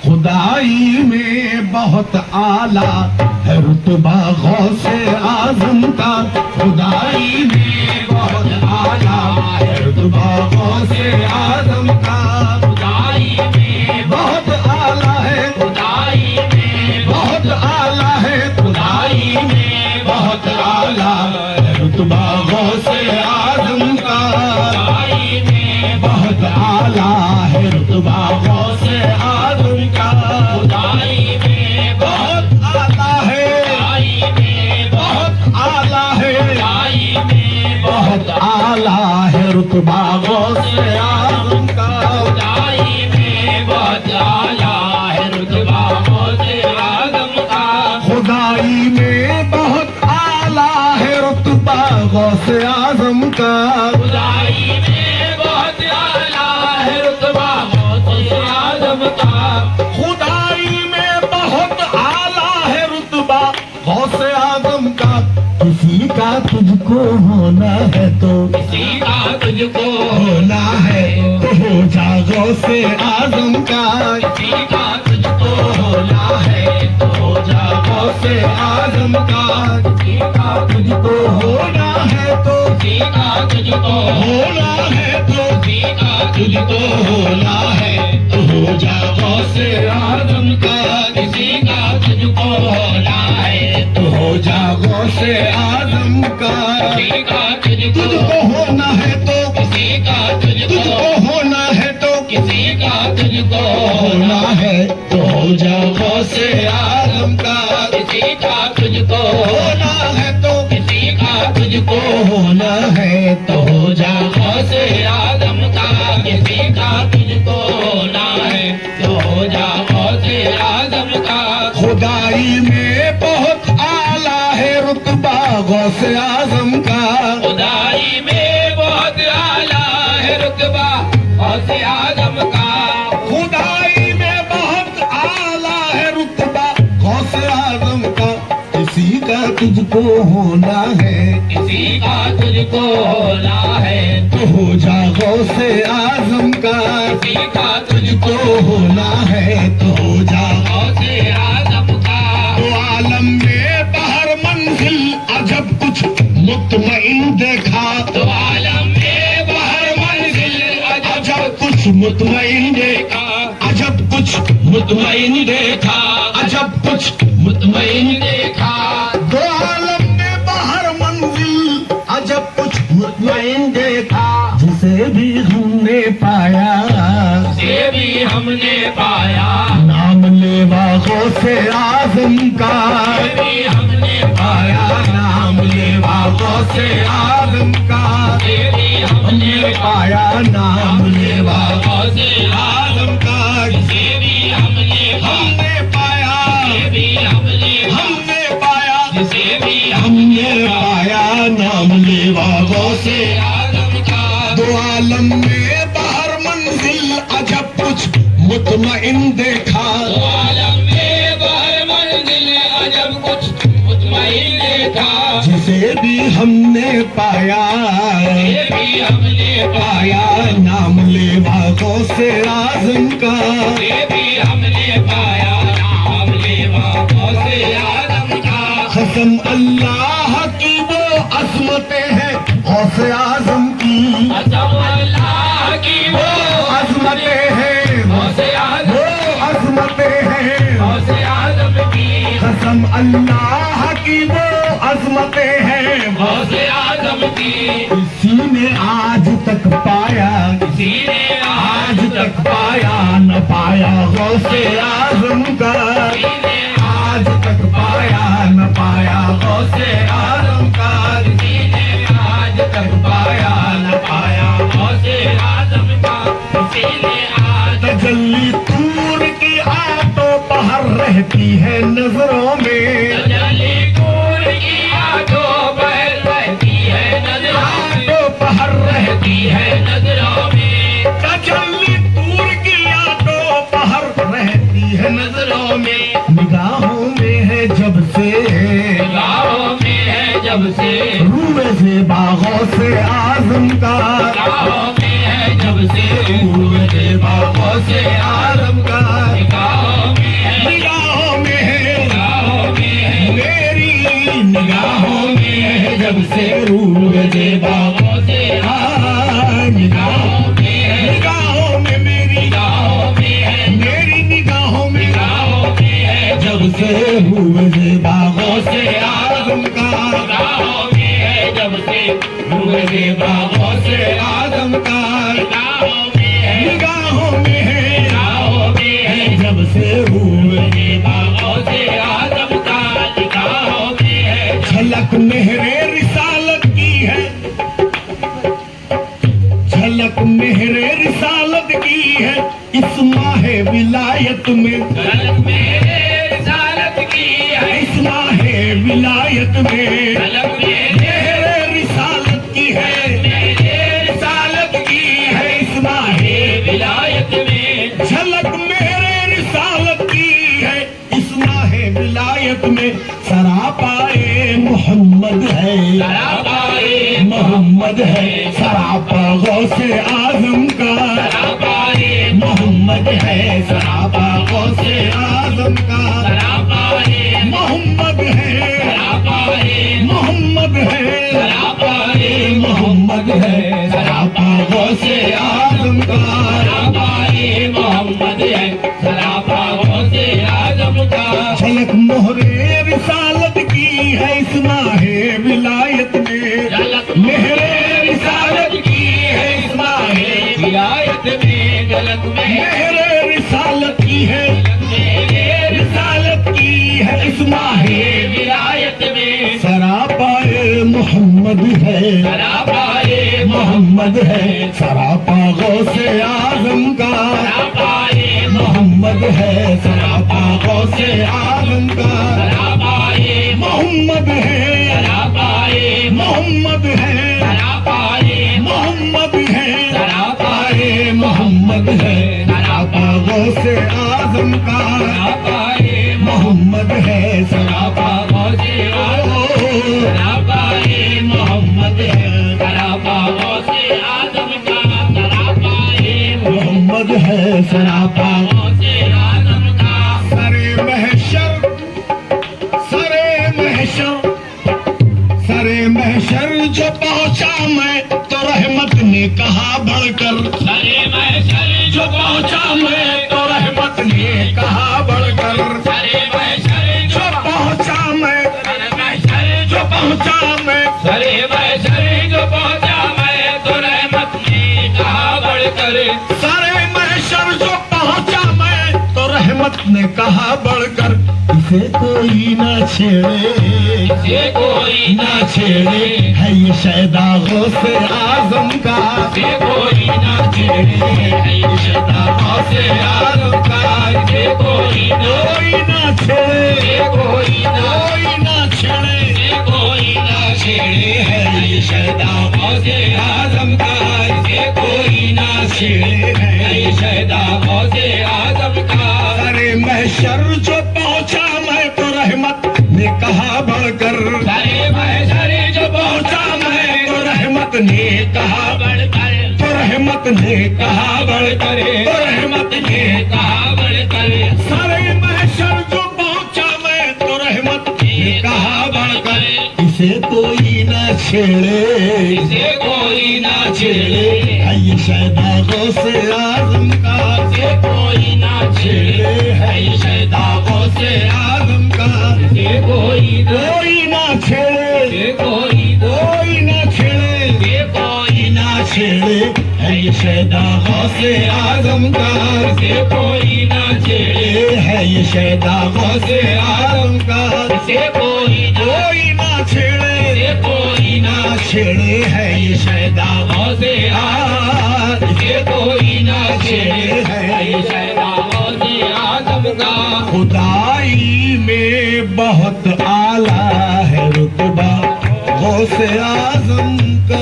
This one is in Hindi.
खुदाई में बहुत आला है रुतबा गौसे आजम का। खुदाई में बहुत आला है रुतबा गौसे आजम का। खुदाई में बहुत आला है, खुदाई में बहुत आला है, खुदाई में बहुत आला है रुतबा गौसे आजम का। खुदाई में बहुत आला है रुतबा गौसे आजम का। खुदाई में बहुत आला है, खुदाई में बहुत आला है, खुदाई में बहुत आला है रुतबा गौसे आजम का। खुदाई में बहुत आला है रुतबा गौसे आजम का। खुदाई में बहुत आला है रुतबा गौसे आजम का। खुदाई में बहुत आला है रुतबा गौसे आजम का। खुदाई में बहुत आला है रुतबा गौसे आजम का। किसी का तुझको होना है तो, किसी का तुझको होना है तो हो जा गौसे आजम का। किसी का तुझको होना है तो हो जा गौसे आजम का। किसी का तुझको होना है तो, किसी का तुझको होना है तो, किसी का तुझको होना है तो हो जा गौसे आजम का। किसी का तुझको होना है तो हो जा गौसे आजम का। किसी का तुझको होना है तो, किसी का तुझको होना है तो, किसी का तुझको होना है तो हो जा गौसे आजम का। किसी का तुझको होना है तो, किसी का तुझको होना है तो हो जा गौसे आजम का। किसी का तुझको होना है तो हो जा गौसे आजम का। खुदाई में बहुत आला है रुतबा गौसे आजम का। खुदाई में बहुत आला है रुतबा गौसे आजम का। खुदाई में बहुत आला है रुतबा गौसे आजम का। किसी का तुझको होना है, किसी का तुझको होना है तो हो जा गौसे आजम का। किसी का तुझको होना है तो हो जा गौसे आजम का। तो आलम में बाहर मंजिल अजब कुछ मुतमईन देखा। तो आलम में बाहर मंजिल अजब कुछ मुतमईन देखा। अजब कुछ मुतमईन देखा, अजब कुछ मुतमईन देखा। दो आलम में बाहर मंजिल अजब कुछ मुतमईन देखा। जिसे भी हमने पाया, जिसे भी हमने पाया, नाम लेवा गौसे आजम का। भी हमने पाया नाम लेवा गौसे आजम का। भी हमने पाया नाम लेवा गौसे आजम का। भी हमने पाया, भी हमने पाया, जिसे भी हमने पाया नाम लेवा गौसे आजम का। दो आलम में बाहर मंजिल अजब कुछ मुतमईन देखा। दो आलम में बाहर मंजिल अजब कुछ मुतमईन देखा। जिसे भी हमने पाया, भी हमने पाया नाम लेवा गौसे आजम का। भी हमने पाया नाम लेवा गौसे आजम का। कसम अल्लाह की वो अजमतें हैं गौसे आजम की। कसम अल्लाह की वो अजमतें हैं गौसे आजम, वो अजमतें हैं गौसे आजम की। कसम अल्लाह की वो अजमतें हैं गौसे आजम की। किसी ने आज तक पाया, किसी ने आज तक पाया न पाया गौसे आजम का। किसी ने आज तक पाया न पाया गौसे आजम का। किसी ने आज तक पाया न पाया गौसे आजम का। किसी ने आज तजल्ली तूर की आटो पहर रहती है नजरों में। तजल्ली तूर की आटो पहर रहती है नजरों में। आटो पहर रहती है नजरों में। तजल्ली तूर की आटो पहर रहती है नजरों में। निगाहों में है जब से, निगाहों में है जब से रूए से बागों से आजम का। निगाहों में है जब जब से हुए जेबा गौसे आजम का निगाहों में मेरी निगाहों में जब से हुए जेबा गौसे निगाहों में मेरी निगाहों में जब से हुए जेबा गौसे आजम का जब से हुए जेबा गौसे आजम का निगाहों में जब से हुए जेबा गौसे आजम का निगाहों में झलक मेहरे रिसालत की है झलक मेहरे रिसालत की है इस माहे विलायत में झलक मेहरे रिसालत की है इस माहे विलायत में झलक मेहरे रिसालत की है रिसालत की है इस माहे विलायत में झलक मेहरे रिसालत की है इस माहे विलायत में सरापाए मोहम्मद है मोहम्मद है सरापा गौसे आजम का मोहम्मद है सरापा गौसे आजम का मोहम्मद है मोहम्मद है मोहम्मद है सरापा गौसे आजम का मोहम्मद है सरापा गौसे आजम का झलक मोहरे रिसालत की है इस माहे विलायत में मेहरे रिसालत की है इस माहे विलायत में झलक मेहरे रिसालत की है रिसालत की है इस माहे विलायत में सरापाए मोहम्मद है मोहम्मद है सरापा गौसे आजम का मोहम्मद है सरापा गौसे आजम का मोहम्मद है मोहम्मद है मोहम्मद है मोहम्मद है सरापा गौसे आजम का मोहम्मद है सरापा गौसे मोहम्मद है सरापा गौसे आजम का मोहम्मद है सरापा गौसे आजम का सरे महशर जो पहुंचा मैं तो रहमत ने कहा बढ़कर सरे महशर जो पहुंचा मैं तो रहमत ने कहा बढ़कर सरे महशर जो पहुंचा मैं जो पहुंचा मैं सरे महशर जो पहुंचा मैं तो रहमत ने कहा बढ़कर सरे महशर जो पहुंचा मैं तो रहमत ने कहा बढ़कर इसे कोई ना छेड़े इसे कोई ना छेड़े है ये शैदा गौसे आजम का इसे कोई ना छेड़े है ये शैदा गौसे आजम का इसे कोई ना छेड़े कोई ना छेड़े कोई ना छेड़े है ये शैदा गौसे आजम का इसे कोई ना छेड़े है ये शैदा गौसे आजम का अरे महशर जो पहुंचा मैं तो रहमत ने कहा बढ़कर सरे महशर जो पहुंचा मैं तो रहमत ने कहा बढ़कर तो रहमत ने कहा बढ़कर तो रहमत ने कहा बढ़कर सरे महशर जो पहुंचा मैं तो रहमत ने कहा बढ़कर इसे कोई ना छेड़े इसे कोई ना छेड़े है ये शैदा गौसे आजम का इसे कोई ना छेड़े है ये शैदा गौसे आजम का इसे कोई ना छेड़े कोई ना छेड़े कोई ना छेड़े है ये शैदा गौसे आजम का इसे कोई ना छेड़े है ये शैदा गौसे आजम का इसे कोई ना छेड़े कोई ना छेड़े है ये शैदा गौसे आजम इसे कोई ना छेड़े है ये शैदा गौसे आजम का खुदाई में बहुत आला है रुतबा गौसे आजम का